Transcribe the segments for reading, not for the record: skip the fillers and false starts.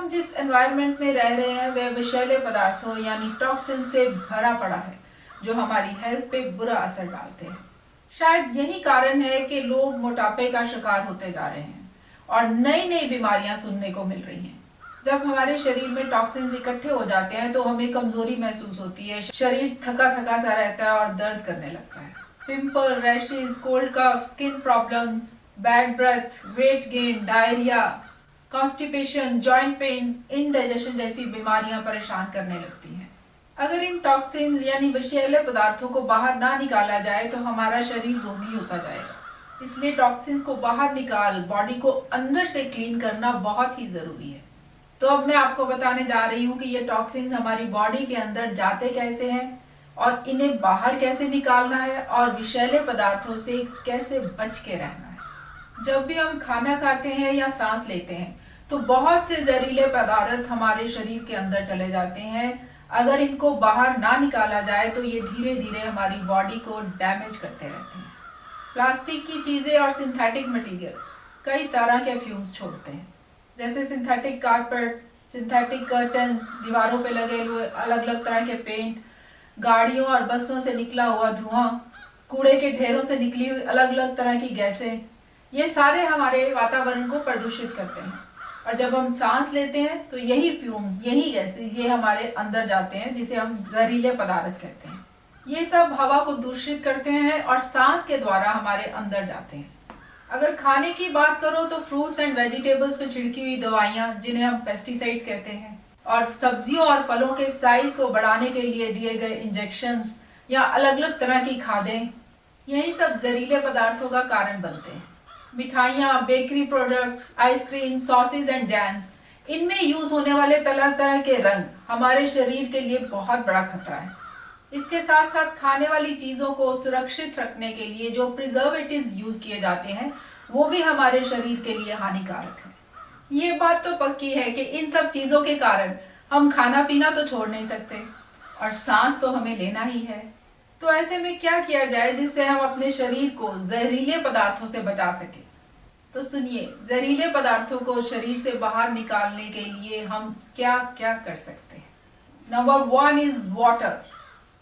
हम जिस एनवायरनमेंट में रह रहे हैं वह विषैले पदार्थों यानी टॉक्सिन से भरा पड़ा है जो हमारी हेल्थ पे बुरा असर डालते हैं। शायद यही कारण है कि लोग मोटापे का शिकार होते जा रहे हैं और नई नई बीमारियां सुनने को मिल रही हैं। जब हमारे शरीर में टॉक्सिन्स इकट्ठे हो जाते हैं तो हमें कमजोरी महसूस होती है, शरीर थका थका सा रहता है और दर्द करने लगता है। Pimple, rashes, cold cough, skin problems, bad breath, weight gain, diarrhoea, constipation, joint pains, indigestion जैसी बीमारियां परेशान करने लगती हैं। अगर इन टॉक्सिन्स यानी विषैले पदार्थों को बाहर ना निकाला जाए तो हमारा शरीर रोगी होता जाएगा। इसलिए टॉक्सिन्स को बाहर निकाल बॉडी को अंदर से क्लीन करना बहुत ही जरूरी है। तो अब मैं आपको बताने जा रही हूँ कि ये टॉक्सिन्स हमारी बॉडी के अंदर जाते कैसे हैं और इन्हें बाहर कैसे निकालना है और विषैले पदार्थों से कैसे बच के रहना है। जब भी हम खाना खाते हैं या सांस लेते हैं तो बहुत से जहरीले पदार्थ हमारे शरीर के अंदर चले जाते हैं। अगर इनको बाहर ना निकाला जाए तो ये धीरे धीरे हमारी बॉडी को डैमेज करते रहते हैं। प्लास्टिक की चीजें और सिंथेटिक मटेरियल कई तरह के फ्यूम्स छोड़ते हैं, जैसे सिंथेटिक कारपेट, सिंथेटिक कर्टन्स, दीवारों पे लगे हुए अलग अलग तरह के पेंट, गाड़ियों और बसों से निकला हुआ धुआं, कूड़े के ढेरों से निकली हुई अलग अलग तरह की गैसें, ये सारे हमारे वातावरण को प्रदूषित करते हैं। और जब हम सांस लेते हैं तो यही फ्यूम्स, यही गैसेज ये हमारे अंदर जाते हैं, जिसे हम जहरीले पदार्थ कहते हैं। ये सब हवा को दूषित करते हैं और सांस के द्वारा हमारे अंदर जाते हैं। अगर खाने की बात करो तो फ्रूट्स एंड वेजिटेबल्स पे छिड़की हुई दवाइयाँ, जिन्हें हम पेस्टिसाइड्स कहते हैं, और सब्जियों और फलों के साइज को बढ़ाने के लिए दिए गए इंजेक्शंस या अलग अलग तरह की खादें, यही सब जहरीले पदार्थों का कारण बनते हैं। मिठाइयाँ, bakery products, ice cream, sausage and jams, इनमें यूज होने वाले तरह तरह के रंग हमारे शरीर के लिए बहुत बड़ा खतरा है। इसके साथ साथ खाने वाली चीजों को सुरक्षित रखने के लिए जो प्रिजर्वेटिव्स यूज किए जाते हैं वो भी हमारे शरीर के लिए हानिकारक है। ये बात तो पक्की है कि इन सब चीजों के कारण हम खाना पीना तो छोड़ नहीं सकते और सांस तो हमें लेना ही है। तो ऐसे में क्या किया जाए जिससे हम अपने शरीर को जहरीले पदार्थों से बचा सके? तो सुनिए, जहरीले पदार्थों को शरीर से बाहर निकालने के लिए हम क्या क्या कर सकते हैं। Number 1 is water.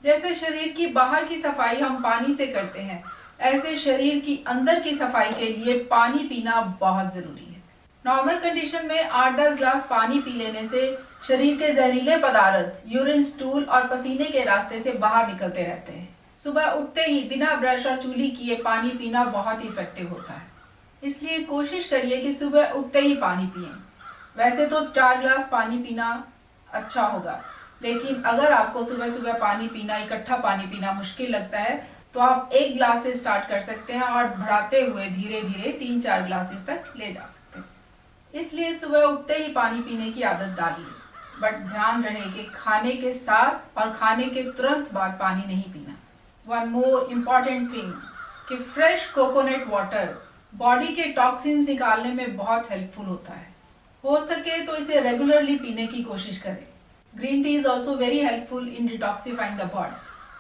जैसे शरीर की बाहर की सफाई हम पानी से करते हैं, ऐसे शरीर की अंदर की सफाई के लिए पानी पीना बहुत जरूरी है। नॉर्मल कंडीशन में 8-10 ग्लास पानी पी लेने से शरीर के जहरीले पदार्थ यूरिन, स्टूल और पसीने के रास्ते से बाहर निकलते रहते हैं। सुबह उठते ही बिना ब्रश और चूली किए पानी पीना बहुत इफेक्टिव होता है, इसलिए कोशिश करिए कि सुबह उठते ही पानी पिएं। वैसे तो 4 ग्लास पानी पीना अच्छा होगा, लेकिन अगर आपको सुबह सुबह पानी पीना, इकट्ठा पानी पीना मुश्किल लगता है तो आप 1 ग्लास से स्टार्ट कर सकते हैं और बढ़ाते हुए धीरे धीरे 3-4 ग्लासेस तक ले जा सकते हैं। इसलिए सुबह उठते ही पानी पीने की आदत डालिए, बट ध्यान रहे कि खाने के साथ और खाने के तुरंत बाद पानी नहीं पीना। वन मोर इम्पॉर्टेंट थिंग कि फ्रेश कोकोनट वाटर बॉडी के टॉक्सिन्स निकालने में बहुत हेल्पफुल होता है। हो सके तो इसे रेगुलरली पीने की कोशिश करें। Green tea is also very helpful in detoxifying the body.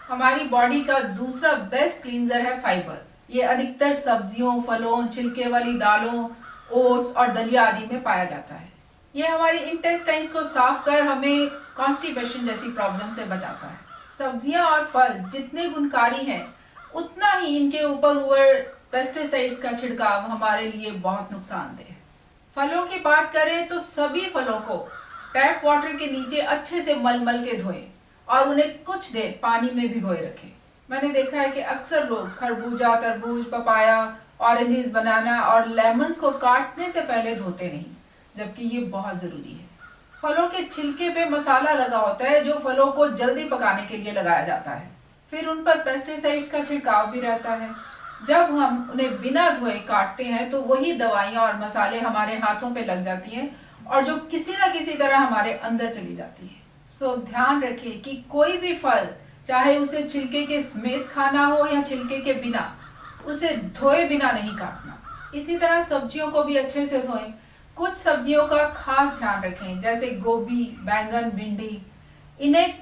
हमारी बॉडी का दूसरा बेस्ट क्लींजर है फाइबर। ये अधिकतर सब्जियों, फलों, छिलके वाली दालों, ओट्स और दलिया आदि में पाया जाता है। ये हमारी इंटेस्टाइन्स को साफ कर हमें कॉन्स्टिपेशन जैसी प्रॉब्लम से बचाता है। सब्जियां और फल जितने गुणकारी हैं उतना ही इनके ऊपर हुए पेस्टिसाइड्स का छिड़काव हमारे लिए बहुत नुकसानदेह है। फलों की बात करें तो सभी फलों को टैप वाटर के नीचे अच्छे से मल मल के धोएं और उन्हें कुछ देर पानी में भिगोए रखें। मैंने देखा है कि अक्सर लोग खरबूजा, तरबूज, पपाया, ऑरेंजेस, बनाना और लेमन्स को काटने से पहले धोते नहीं, जबकि ये बहुत जरूरी है। फलों के छिलके पे मसाला लगा होता है जो फलों को जल्दी पकाने के लिए लगाया जाता है। फिर उन पर पेस्टिसाइड्स का छिड़काव भी रहता है। जब हम उन्हें बिना धोए काटते हैं तो वही दवाइयां और मसाले हमारे हाथों पे लग जाती हैं और जो किसी ना किसी तरह हमारे अंदर चली जाती है। सो ध्यान रखिए कि कोई भी फल, चाहे उसे छिलके के समेत खाना हो या छिलके के बिना, उसे धोए बिना नहीं काटना। इसी तरह सब्जियों को भी अच्छे से धोएं। कुछ सब्जियों का खास ध्यान रखें, जैसे गोभी, बैंगन, भिंडी। इन्हें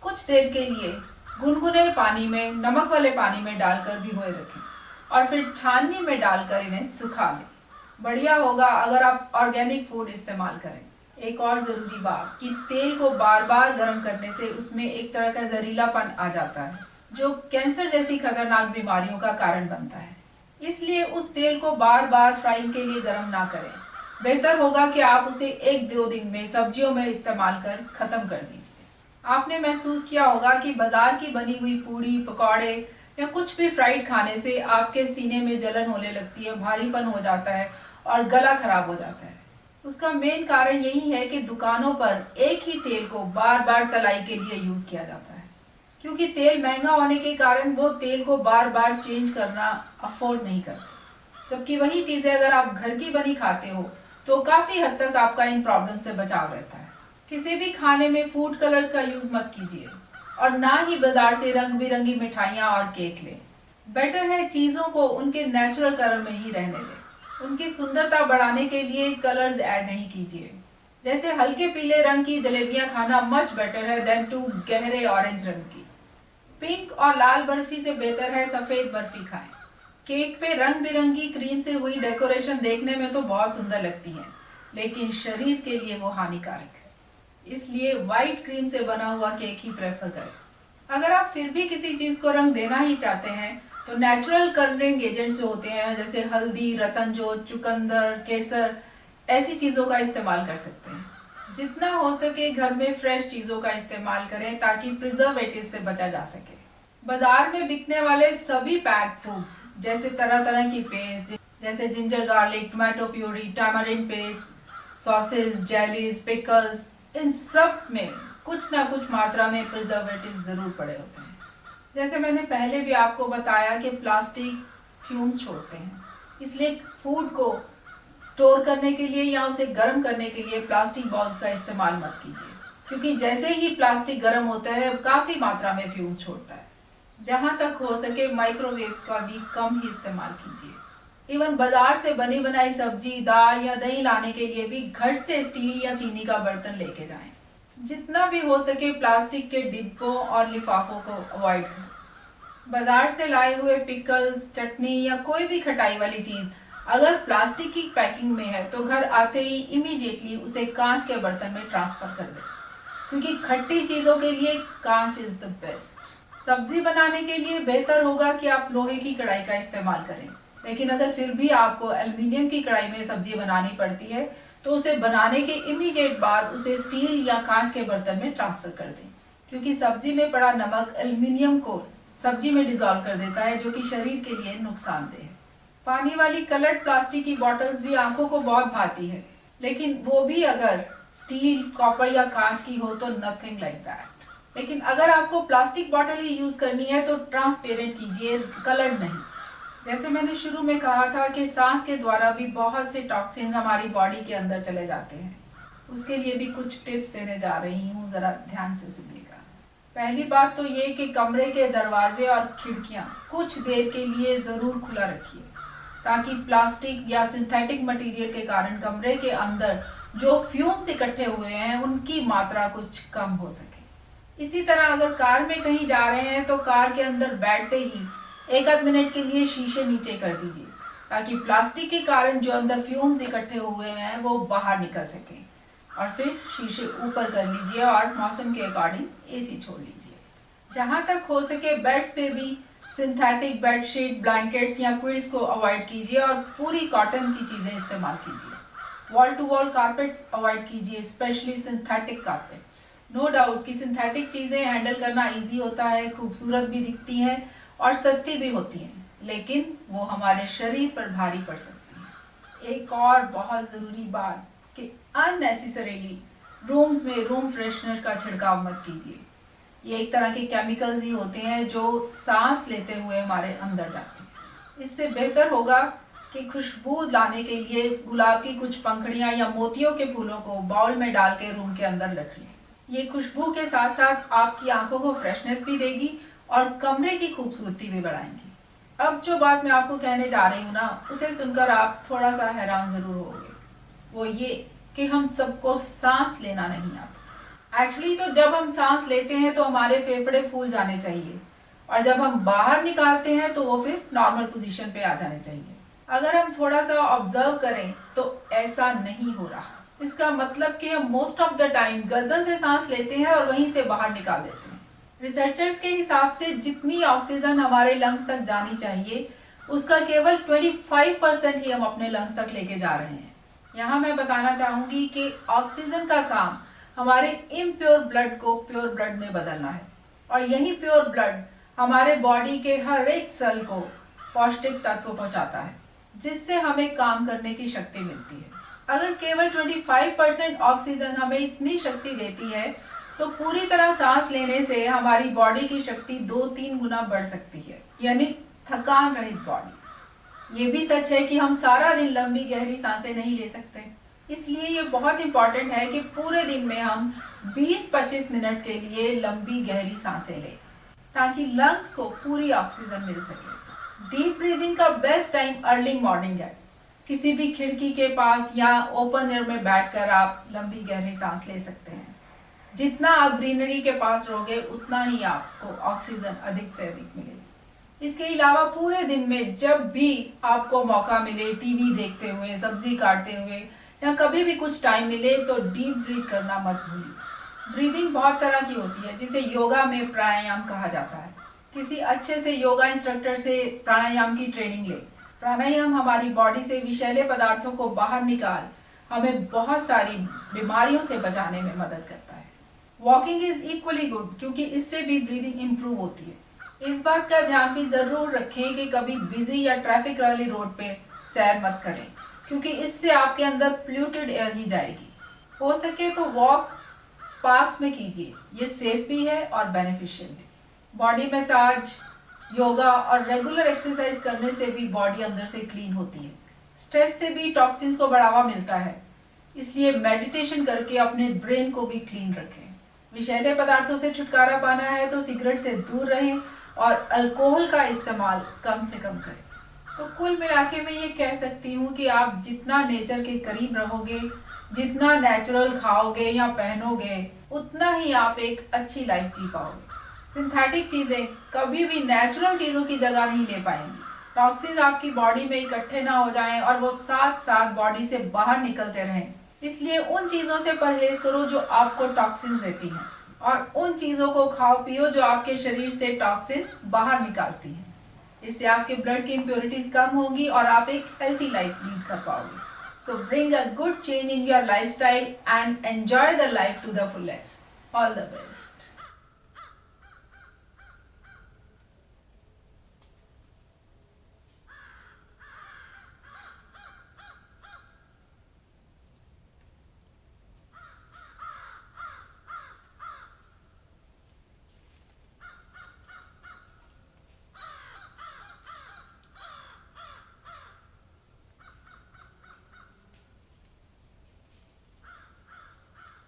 कुछ देर के लिए गुनगुने पानी में, नमक वाले पानी में डालकर भिगोए रखें और फिर छाननी में डालकर इन्हें सुखा लें। बढ़िया होगा अगर आप ऑर्गेनिक फूड इस्तेमाल करें। एक और जरूरी बात कि तेल को बार बार गर्म करने से उसमें एक तरह का जहरीलापन आ जाता है जो कैंसर जैसी खतरनाक बीमारियों का कारण बनता है। इसलिए उस तेल को बार बार फ्राइंग के लिए गर्म ना करें। बेहतर होगा कि आप उसे 1-2 दिन में सब्जियों में इस्तेमाल कर खत्म कर दीजिए। आपने महसूस किया होगा कि बाजार की बनी हुई पूड़ी, पकौड़े या कुछ भी फ्राइड खाने से आपके सीने में जलन होने लगती है, भारीपन हो जाता है और गला खराब हो जाता है। उसका मेन कारण यही है कि दुकानों पर एक ही तेल को बार बार तलाई के लिए यूज किया जाता है। क्योंकि तेल महंगा होने के कारण वो तेल को बार बार चेंज करना अफोर्ड नहीं करते। जबकि वही चीजें अगर आप घर की बनी खाते हो तो काफी हद तक आपका इन प्रॉब्लम से बचाव रहता है। किसी भी खाने में फूड कलर्स का यूज मत कीजिए और ना ही बाजार से रंग बिरंगी मिठाइयाँ और केक लें। बेटर है चीजों को उनके नेचुरल कलर में ही रहने दें। उनकी सुंदरता बढ़ाने के लिए कलर्स ऐड नहीं कीजिए। जैसे हल्के पीले रंग की जलेबियां खाना मच बेटर है देन टू गहरे ऑरेंज रंग की। पिंक और लाल बर्फी से बेहतर है सफेद बर्फी खाएं। केक पे रंग बिरंगी क्रीम से हुई डेकोरेशन देखने में तो बहुत सुंदर लगती है, लेकिन शरीर के लिए वो हानिकारक है। इसलिए व्हाइट क्रीम से बना हुआ केक ही प्रेफर करें। अगर आप फिर भी किसी चीज को रंग देना ही चाहते हैं तो नेचुरल कलरिंग एजेंट्स जो होते हैं जैसे हल्दी, रतनजोत, चुकंदर, केसर, ऐसी चीजों का इस्तेमाल कर सकते हैं। जितना हो सके घर में फ्रेश चीजों का इस्तेमाल करें ताकि प्रिजर्वेटिव से बचा जा सके। बाजार में बिकने वाले सभी पैक फूड जैसे तरह तरह की पेस्ट जैसे ginger garlic, tomato puree, tamarind paste, sauces, jellies, pickles, इन सब में कुछ ना कुछ मात्रा में प्रिजर्वेटिव जरूर पड़े होते हैं। जैसे मैंने पहले भी आपको बताया कि प्लास्टिक फ्यूम्स छोड़ते हैं, इसलिए फूड को स्टोर करने के लिए या उसे गर्म करने के लिए प्लास्टिक बॉल्स का इस्तेमाल मत कीजिए, क्योंकि जैसे ही प्लास्टिक गर्म होता है काफी मात्रा में फ्यूम्स छोड़ता है। जहां तक हो सके माइक्रोवेव का भी कम ही इस्तेमाल कीजिए। इवन बाजार से बनी बनाई सब्जी, दाल या दही लाने के लिए भी घर से स्टील या चीनी का बर्तन लेके जाएं। जितना भी हो सके प्लास्टिक के डिब्बों और लिफाफों को अवॉइड करें। बाजार से लाए हुए पिकल्स, चटनी या कोई भी खटाई वाली चीज अगर प्लास्टिक की पैकिंग में है तो घर आते ही इमीडिएटली उसे कांच के बर्तन में ट्रांसफर कर दें, क्योंकि खट्टी चीजों के लिए कांच इज द बेस्ट। सब्जी बनाने के लिए बेहतर होगा कि आप लोहे की कढ़ाई का इस्तेमाल करें, लेकिन अगर फिर भी आपको एल्युमिनियम की कढ़ाई में सब्जी बनानी पड़ती है तो उसे बनाने के इमीडिएट बाद उसे स्टील या कांच के बर्तन में ट्रांसफर कर दें, क्योंकि सब्जी में पड़ा नमक एल्युमिनियम को सब्जी में डिसॉल्व कर देता है जो कि शरीर के लिए नुकसानदेह है। पानी वाली कलर्ड प्लास्टिक की बॉटल्स भी आंखों को बहुत भाती है, लेकिन वो भी अगर स्टील, कॉपर या कांच की हो तो नथिंग लाइक दैट। लेकिन अगर आपको प्लास्टिक बॉटल ही यूज करनी है तो ट्रांसपेरेंट कीजिए, कलर्ड नहीं। जैसे मैंने शुरू में कहा था कि सांस के द्वारा भी बहुत से टॉक्सिन्स हमारी बॉडी के अंदर चले जाते हैं। उसके लिए भी कुछ टिप्स देने जा रही हूँ, जरा ध्यान से सुनिएगा। पहली बात तो ये कि कमरे के दरवाजे और खिड़कियां कुछ देर के लिए जरूर खुला रखिए, ताकि प्लास्टिक या सिंथेटिक मटेरियल के कारण कमरे के अंदर जो फ्यूम्स इकट्ठे हुए हैं उनकी मात्रा कुछ कम हो सके। इसी तरह अगर कार में कहीं जा रहे हैं तो कार के अंदर बैठते ही 1-8 मिनट के लिए शीशे नीचे कर दीजिए, ताकि प्लास्टिक के कारण जो अंदर फ्यूम्स इकट्ठे हुए हैं वो बाहर निकल सके। और फिर शीशे ऊपर कर लीजिए और मौसम के अकॉर्डिंग एसी छोड़ लीजिए। जहां तक हो सके बेड्स पे भी सिंथेटिक बेडशीट, ब्लैंकेट्स या क्विल्ट्स को अवॉइड कीजिए और पूरी कॉटन की चीजें इस्तेमाल कीजिए। Wall to wall carpets avoid कीजिए, specially synthetic carpets. No doubt कि सिंथेटिक चीजें हैंडल करना इजी होता है, खूबसूरत भी दिखती हैं और सस्ती भी होती हैं, लेकिन वो हमारे शरीर पर भारी पड़ सकती हैं। एक और बहुत जरूरी बात कि अननेसेसरीली रूम्स में रूम फ्रेशनर का छिड़काव मत कीजिए। ये एक तरह के केमिकल्स ही होते हैं जो सांस लेते हुए हमारे अंदर जाते हैं। इससे बेहतर होगा कि खुशबू लाने के लिए गुलाब की कुछ पंखड़ियां या मोतियों के फूलों को बाउल में डाल के रूम के अंदर रख लें। ये खुशबू के साथ साथ आपकी आंखों को फ्रेशनेस भी देगी और कमरे की खूबसूरती भी बढ़ाएंगी। अब जो बात मैं आपको कहने जा रही हूँ ना, उसे सुनकर आप थोड़ा सा हैरान जरूर होंगे। वो ये कि हम सबको सांस लेना नहीं आता। एक्चुअली तो जब हम सांस लेते हैं तो हमारे फेफड़े फूल जाने चाहिए, और जब हम बाहर निकालते हैं तो वो फिर नॉर्मल पोजीशन पे आ जाने चाहिए। अगर हम थोड़ा सा ऑब्जर्व करें तो ऐसा नहीं हो रहा। इसका मतलब कि हम मोस्ट ऑफ द टाइम गर्दन से सांस लेते हैं और वहीं से बाहर निकाल देते हैं। रिसर्चर्स के हिसाब से जितनी ऑक्सीजन हमारे लंग्स तक जानी चाहिए उसका केवल 25% ही हम अपने लंग्स तक लेके जा रहे हैं। यहाँ मैं बताना चाहूंगी कि ऑक्सीजन का काम हमारे इम्प्योर ब्लड को प्योर ब्लड में बदलना है और यही प्योर ब्लड हमारे बॉडी के हर एक सेल को पौष्टिक तत्व पहुंचाता है जिससे हमें काम करने की शक्ति मिलती है। अगर केवल 25% ऑक्सीजन हमें इतनी शक्ति देती है तो पूरी तरह सांस लेने से हमारी बॉडी की शक्ति 2-3 गुना बढ़ सकती है, यानी थकान रहित बॉडी। ये भी सच है कि हम सारा दिन लंबी गहरी सांसें नहीं ले सकते, इसलिए ये बहुत इंपॉर्टेंट है कि पूरे दिन में हम 20-25 मिनट के लिए लंबी गहरी सांसें लें ताकि लंग्स को पूरी ऑक्सीजन मिल सके। डीप ब्रीदिंग का बेस्ट टाइम अर्ली मॉर्निंग है। किसी भी खिड़की के पास या ओपन एयर में बैठकर आप लंबी गहरी सांस ले सकते हैं। जितना आप ग्रीनरी के पास रहोगे उतना ही आपको ऑक्सीजन अधिक से अधिक मिलेगी। इसके अलावा पूरे दिन में जब भी आपको मौका मिले, टीवी देखते हुए, सब्जी काटते हुए या कभी भी कुछ टाइम मिले तो डीप ब्रीथ करना मत भूलिए। ब्रीदिंग बहुत तरह की होती है जिसे योगा में प्राणायाम कहा जाता है। किसी अच्छे से योगा इंस्ट्रक्टर से प्राणायाम की ट्रेनिंग ले। प्राणायाम हमारी बॉडी से विषैले पदार्थों को बाहर निकाल हमें बहुत सारी बीमारियों से बचाने में मदद करता है। वॉकिंग इज इक्वली गुड क्योंकि इससे भी ब्रीदिंग इंप्रूव होती है। इस बात का ध्यान भी जरूर रखें कि कभी बिजी या ट्रैफिक वाली रोड पे सैर मत करें क्योंकि इससे आपके अंदर पोल्यूटेड एयर ही जाएगी। हो सके तो वॉक पार्क्स में कीजिए, ये सेफ भी है और बेनिफिशियल भी। बॉडी मसाज, योगा और रेगुलर एक्सरसाइज करने से भी बॉडी अंदर से क्लीन होती है। स्ट्रेस से भी टॉक्सिन्स को बढ़ावा मिलता है, इसलिए मेडिटेशन करके अपने ब्रेन को भी क्लीन रखें। विषैले पदार्थों से छुटकारा पाना है तो सिगरेट से दूर रहें और अल्कोहल का इस्तेमाल कम से कम करें। तो कुल मिला के मैं ये कह सकती हूँ कि आप जितना नेचर के करीब रहोगे, जितना नेचुरल खाओगे या पहनोगे, उतना ही आप एक अच्छी लाइफ जी पाओगे। सिंथेटिक चीजें कभी भी नेचुरल चीजों की जगह नहीं ले पाएंगी। टॉक्सिन्स आपकी बॉडी में इकट्ठे ना हो जाएं और वो साथ साथ बॉडी से बाहर निकलते रहें। इसलिए उन चीजों से परहेज करो जो आपको टॉक्सिन्स देती हैं और उन चीजों को खाओ पियो जो आपके शरीर से टॉक्सिन्स बाहर निकालती हैं। इससे आपके ब्लड की इम्प्योरिटीज कम होगी और आप एक हेल्थी लाइफ लीड कर पाओगे। So bring a good change in your lifestyle and enjoy the life to the fullest. All the best.